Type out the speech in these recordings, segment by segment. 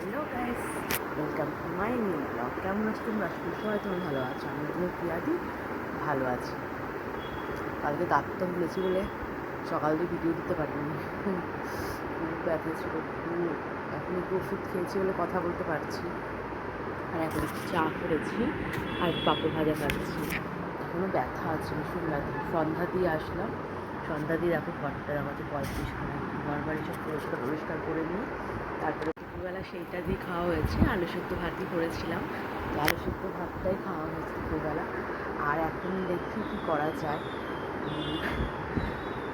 Hello guys, welcome to my new blog. কেমন আছো তোমরা? সবাই তুমি ভালো আছো? আমি তুমি প্রিয়াদি ভালো আছি। কালকে দাঁতটা তুলেছি বলে সকাল দিয়ে ভিডিও দিতে পারিনি। খুব ব্যথা ছিল, এখন একটু ওষুধ খেয়েছি বলে কথা বলতে পারছি। আর এখন একটু চা করেছি আর পাঁপড় ভাজা খাচ্ছি। এখনও ব্যথা আছে, ভীষণ ব্যথা। সন্ধ্যা দিয়ে আসলাম, সন্ধ্যা দিয়ে দেখো ঘরটার আমাদের 35 খানা ঘর বাড়ি সব পরিষ্কার করে নিয়ে তারপরে দুপুরবেলা সেইটা দিয়ে খাওয়া হয়েছে। আলু সেদ্ধ ভাতই করেছিলাম, তো আলু সেদ্ধ ভাতটাই খাওয়া হয়েছে দুপুরবেলা। আর এখন দেখি কী করা যায়।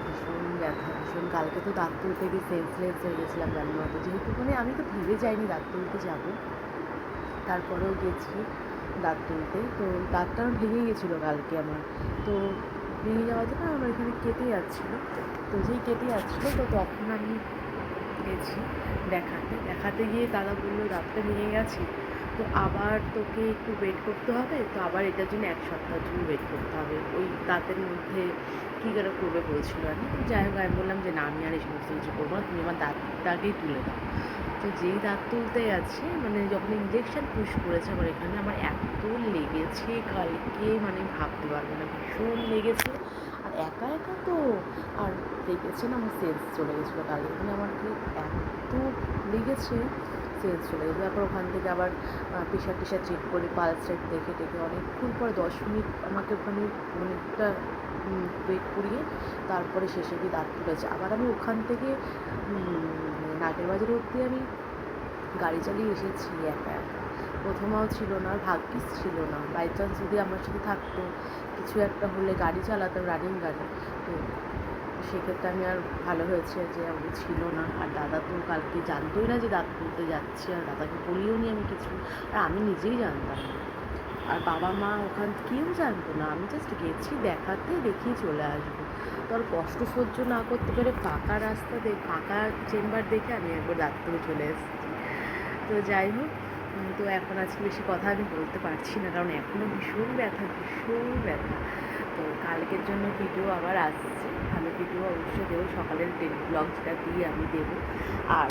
ভীষণ ব্যথা, ভীষণ। কালকে তো দাঁত তুলতে গিয়ে সেন্সলেস হয়ে গেছিলাম জানো না, যেহেতু আমি তো ভেবে যাইনি দাঁত তুলতে যাবো, তারপরেও গেছি দাঁত তুলতে। তো দাঁতটা আমার ভেঙে গেছিলো কালকে আমার। তো ভেঙে যাওয়াতে না আমার এখানে কেটে যাচ্ছিলো। তো যেই কেটে যাচ্ছিলো তো তখন আমি গেছি দেখাতে গিয়ে দাদা বললো দাঁতটা ভেঙে গেছে, তো আবার তোকে একটু ওয়েট করতে হবে। তো আবার এটার জন্য 1 সপ্তাহের জন্য ওয়েট করতে হবে। ওই দাঁতের মধ্যে কী করে করবে বলছিল। আমি তো যাই হোক আমি বললাম যে না, আমি আর এই সমস্ত কিছু করবো না, তুমি আমার দাঁতটাকেই তুলে দাও। তো যেই দাঁত তুলতে গেছে, যখন ইঞ্জেকশন পুশ করেছে আমার এখানে, আমার এত লেগেছে কালকে ভাবতে পারবো না, ভীষণ লেগেছে। আর একা তো আর লেগেছে না, আমার সেন্স চলে গেছিলো কালকে। আমাকে এত লেগেছে, সেন্স চলে গেছিলো। তারপর ওখান থেকে আবার প্রেশার চেক করে পালস রেট দেখে অনেকক্ষণ পরে 10 মিনিট আমাকে ওখানে অনেকটা ওয়েট করিয়ে তারপরে শেষে গিয়ে দাঁত তুলেছে। আবার আমি ওখান থেকে নাগের বাজার অবধি আমি গাড়ি চালিয়ে এসেছি একা। প্রথমাও ছিল না, ভাগ্যিস ছিল না। বাই চান্স যদি আমার সাথে থাকতো, কিছু একটা হলে গাড়ি চালাতাম, রানিং গাড়ি, তো সেক্ষেত্রে আমি আর ভালো হয়েছে যে আমি ছিল না। আর দাদা তো কালকে জানতোই না যে দাঁত তুলতে যাচ্ছি, আর দাদাকে বলিও নি আমি কিছু, আর আমি নিজেই জানতাম না। আর বাবা মা ওখান কেউ জানতো না, আমি জাস্ট গেছি দেখিয়ে চলে আসবো। তো আর কষ্ট সহ্য না করতে পেরে ফাঁকা রাস্তা ফাঁকা চেম্বার দেখে আমি একবার দাঁত তুলে চলে এসেছি। তো যাই হোক, তো এখন আজকে বেশি কথা আমি বলতে পারছি না, কারণ এখনও ভীষণ ব্যথা। তো কালকের জন্য ভিডিও আবার আসছে, ভালো ভিডিও অবশ্যই দেবো। সকালের ডেলি ব্লগ যেটা দিয়ে আমি দেবো, আর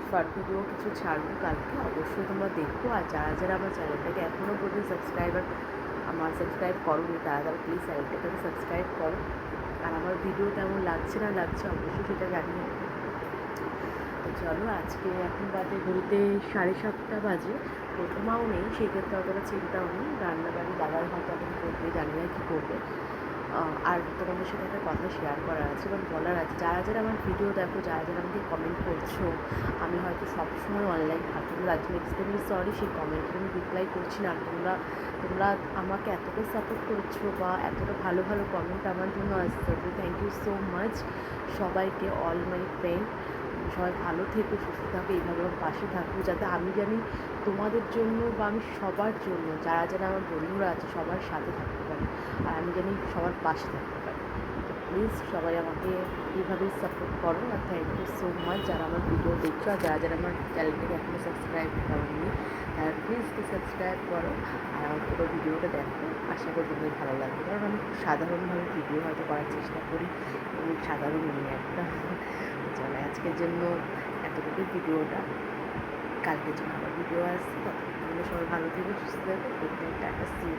শর্ট ভিডিও কিছু ছাড়বো কালকে, অবশ্যই তোমরা দেখো। আর যারা আমার চ্যানেলটাকে এখনও পর্যন্ত সাবস্ক্রাইব করোনি, তারা প্লিজ চ্যানেলটাকে সাবস্ক্রাইব করো। আর আমার ভিডিও কেমন লাগছে না লাগছে অবশ্যই সেটা জানিয়ে। তো চলো, আজকে এখন বাজে ঘড়িতে 7:30 বাজে। প্রথমাও নেই, সেক্ষেত্রে অতটা চিন্তাও নেই। রান্নাবাড়ি দাদার হয়তো এখন করবে, জানি না কী করবে। আর তোমাদের সাথে একটা কথা শেয়ার করার আছে এবং বলার আছে, যারা আমার ভিডিও দেখো, যারা আমাকে কমেন্ট করছো, আমি হয়তো সবসময় অনলাইন থাকি না, তার জন্য এক্সট্রিমলি সরি, সেই কমেন্টে আমি রিপ্লাই করছি না। আর তোমরা আমাকে এতটা সাপোর্ট করছো বা এতটা ভালো কমেন্ট আমার জন্য আসছে, থ্যাংক ইউ সো মাচ সবাইকে, অল মাই ফ্রেন্ড। সবাই ভালো থেকো, সুস্থ থাকো, এইভাবে আমার পাশে থাকো, যাতে আমি জানি তোমাদের জন্য বা আমি সবার জন্য, যারা আমার বন্ধুরা আছে সবার সাথে থাকতে পারি, আর আমি জানি সবার পাশে থাকতে পারি। তো প্লিজ সবাই আমাকে এইভাবেই সাপোর্ট করো। আর থ্যাংক ইউ সো মাচ যারা আমার ভিডিও দেখছো, আর যারা আমার চ্যানেলটাকে এখনও সাবস্ক্রাইব করোনি, তারা প্লিজ সাবস্ক্রাইব করো আর আমার পুরো ভিডিওটা দেখো। আশা করি তোমাদের ভালো লাগবে, কারণ আমি খুব সাধারণভাবে ভিডিও হয়তো করার চেষ্টা করি, এবং সাধারণ নিয়ে একটা। চলে আজকের জন্য এতটুকুই ভিডিওটা, কালকের জন্য আবার ভিডিও আসছে। ততক্ষণ সবাই ভালো থেকো, সুস্থ থাকো, টাটা, সি ইউ।